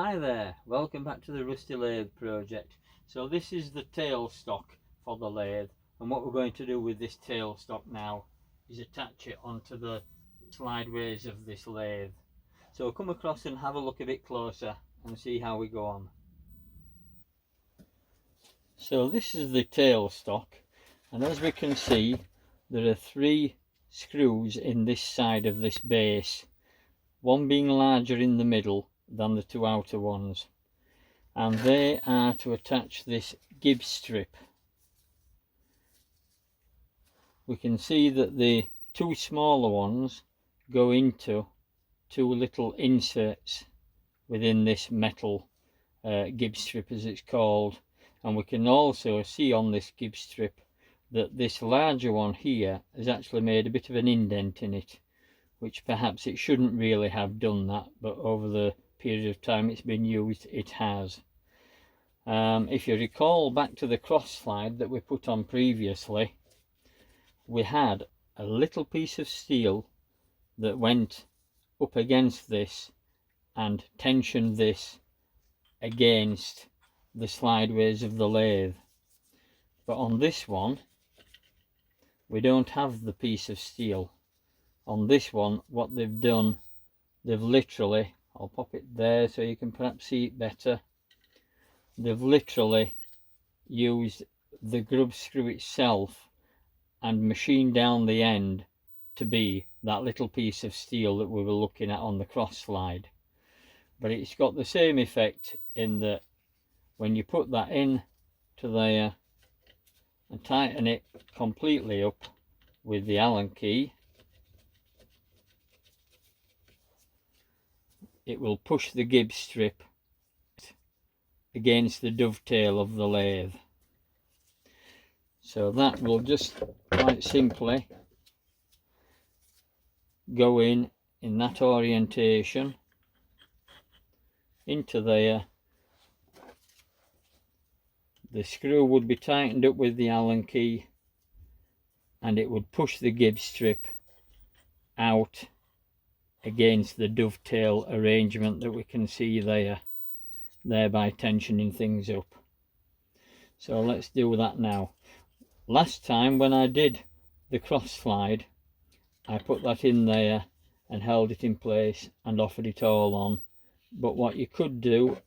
Hi there, welcome back to the Rusty Lathe project. So this is the tailstock for the lathe, and what we're going to do with this tailstock now is attach it onto the slideways of this lathe. So come across and have a look a bit closer and see how we go on. So this is the tailstock, and as we can see there are 3 screws in this side of this base, one being larger in the middle than the 2 outer ones, and they are to attach this gib strip. We can see that the 2 smaller ones go into 2 little inserts within this metal gib strip, as it's called, and we can also see on this gib strip that this larger one here has actually made a bit of an indent in it, which perhaps it shouldn't really have done that, but over the period of time it's been used, it has. If you recall back to the cross slide that we put on previously, we had a little piece of steel that went up against this and tensioned this against the slideways of the lathe, but on this one we don't have the piece of steel. On this one, what they've done, they've literally, I'll pop it there so you can perhaps see it better, they've literally used the grub screw itself and machined down the end to be that little piece of steel that we were looking at on the cross slide. But it's got the same effect in that when you put that in to there and tighten it completely up with the Allen key, it will push the gib strip against the dovetail of the lathe. So that will just quite simply go in that orientation into there. The screw would be tightened up with the Allen key and it would push the gib strip out against the dovetail arrangement that we can see there, thereby tensioning things up. So let's do that now. Last time when I did the cross slide, I put that in there and held it in place and offered it all on, but what you could do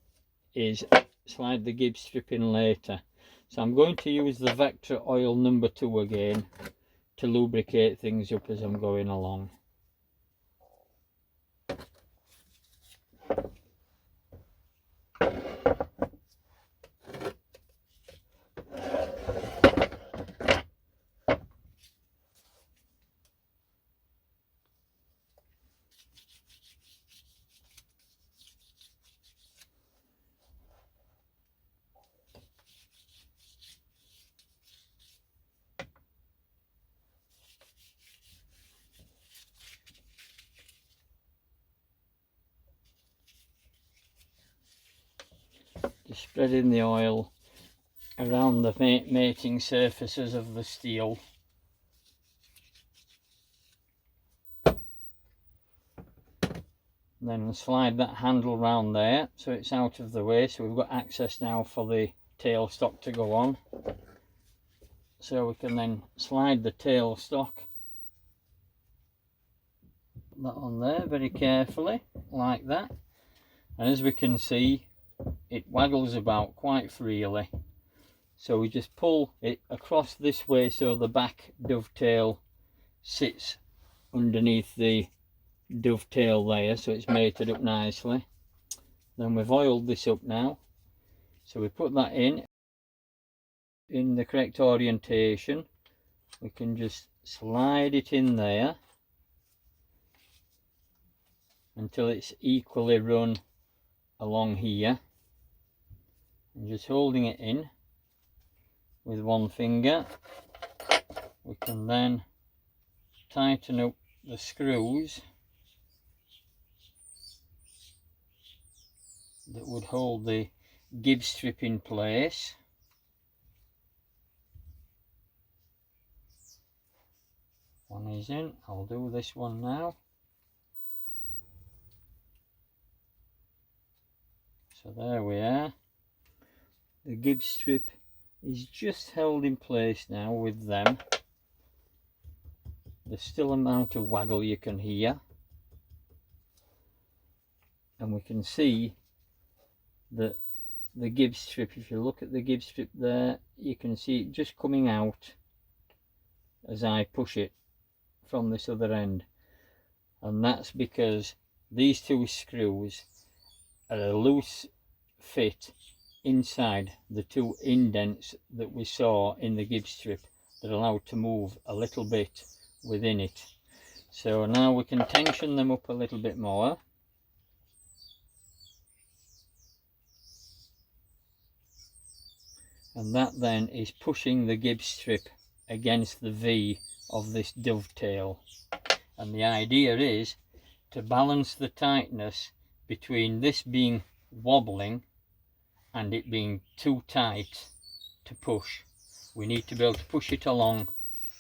is slide the gib strip in later. So I'm going to use the Vector oil number 2 again to lubricate things up as I'm going along. Just spreading the oil around the mating surfaces of the steel. Then slide that handle round there so it's out of the way, so we've got access now for the tailstock to go on. So we can then slide the tailstock, put that on there very carefully like that, and as we can see it waggles about quite freely, so we just pull it across this way so the back dovetail sits underneath the dovetail there, so it's mated up nicely. Then we've oiled this up now, so we put that in the correct orientation. We can just slide it in there until it's equally run along here, and just holding it in with one finger, we can then tighten up the screws that would hold the gib strip in place. One is in, I'll do this one now. So there we are. The gib strip is just held in place now with them. There's still an amount of waggle you can hear, and we can see that the gib strip, if you look at the gib strip there, you can see it just coming out as I push it from this other end, and that's because these two screws are a loose fit inside the two indents that we saw in the gib strip that allowed to move a little bit within it. So now we can tension them up a little bit more. And that then is pushing the gib strip against the V of this dovetail. And the idea is to balance the tightness between this being wobbling and it being too tight to push. We need to be able to push it along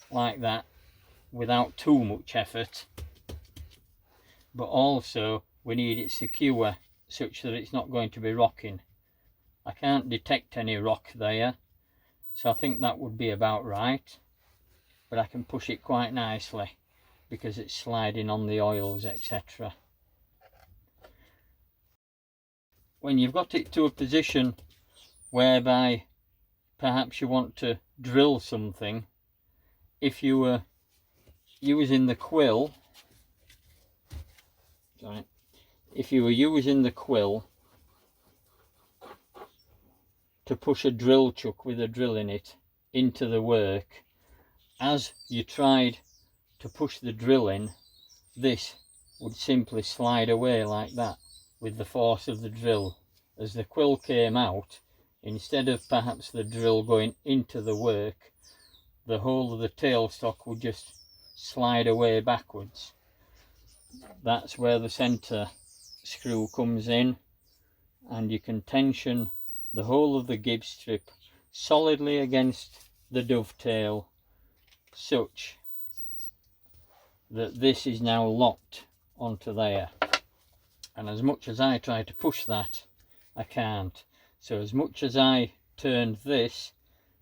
like that without too much effort, but also we need it secure such that it's not going to be rocking. I can't detect any rock there, so I think that would be about right, but I can push it quite nicely because it's sliding on the oils, etc. When you've got it to a position whereby perhaps you want to drill something, if you were using the quill, to push a drill chuck with a drill in it into the work, as you tried to push the drill in, this would simply slide away like that with the force of the drill. As the quill came out, instead of perhaps the drill going into the work, the whole of the tailstock would just slide away backwards. That's where the center screw comes in, and you can tension the whole of the gib strip solidly against the dovetail such that this is now locked onto there. And as much as I try to push that, I can't. So as much as I turned this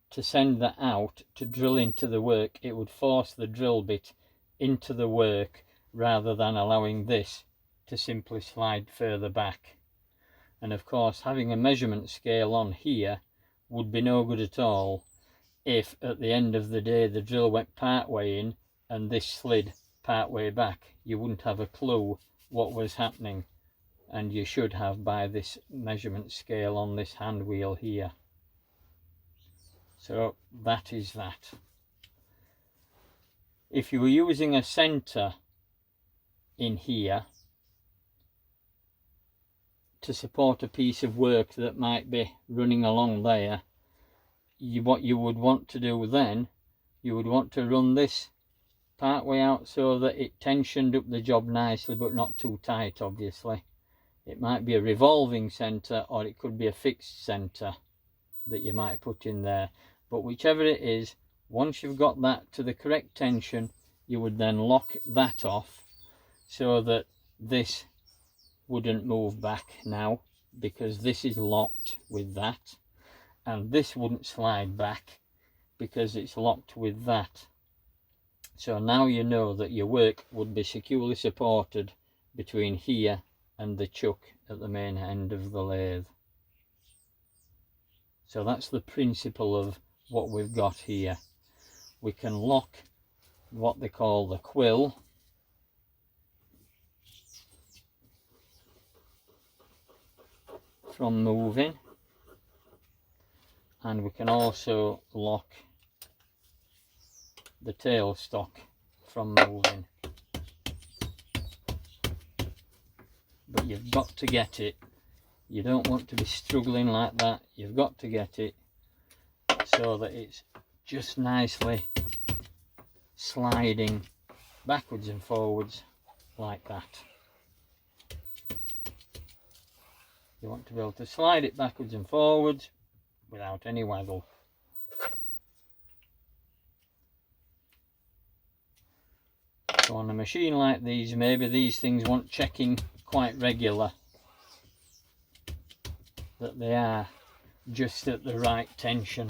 to send that out to drill into the work, it would force the drill bit into the work rather than allowing this to simply slide further back. And of course, having a measurement scale on here would be no good at all if at the end of the day the drill went part way in and this slid part way back. You wouldn't have a clue what was happening, and you should have by this measurement scale on this hand wheel here. So that is that. If you were using a center in here to support a piece of work that might be running along there, what you would want to do then, you would want to run this part way out so that it tensioned up the job nicely, but not too tight. Obviously it might be a revolving center or it could be a fixed center that you might put in there, but whichever it is, once you've got that to the correct tension, you would then lock that off so that this wouldn't move back now, because this is locked with that, and this wouldn't slide back because it's locked with that. So now you know that your work would be securely supported between here and the chuck at the main end of the lathe. So that's the principle of what we've got here. We can lock what they call the quill from moving, and we can also lock the tailstock from moving, but you've got to get it. You don't want to be struggling like that. You've got to get it so that it's just nicely sliding backwards and forwards like that. You want to be able to slide it backwards and forwards without any waggle. So on a machine like these, maybe these things want checking quite regular. that they are just at the right tension.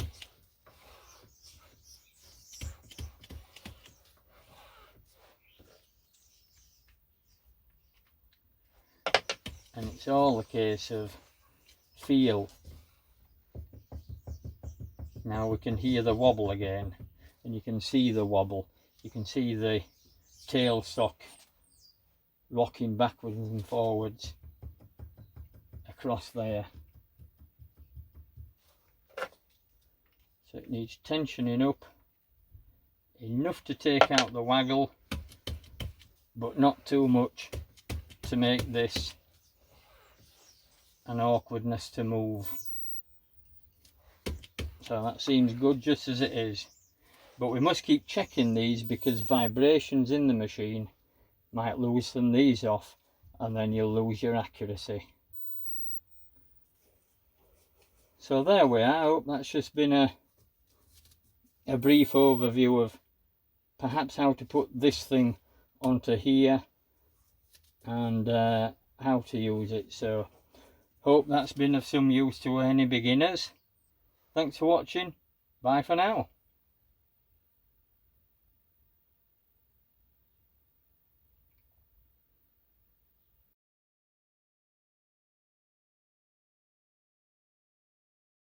And it's all a case of feel. Now we can hear the wobble again, and you can see the wobble. You can see the tailstock rocking backwards and forwards across there. So it needs tensioning up enough to take out the waggle, but not too much to make this an awkwardness to move. So that seems good just as it is, but we must keep checking these because vibrations in the machine might loosen these off and then you'll lose your accuracy. So there we are. I hope that's just been a brief overview of perhaps how to put this thing onto here and how to use it. So hope that's been of some use to any beginners. Thanks for watching. Bye for now.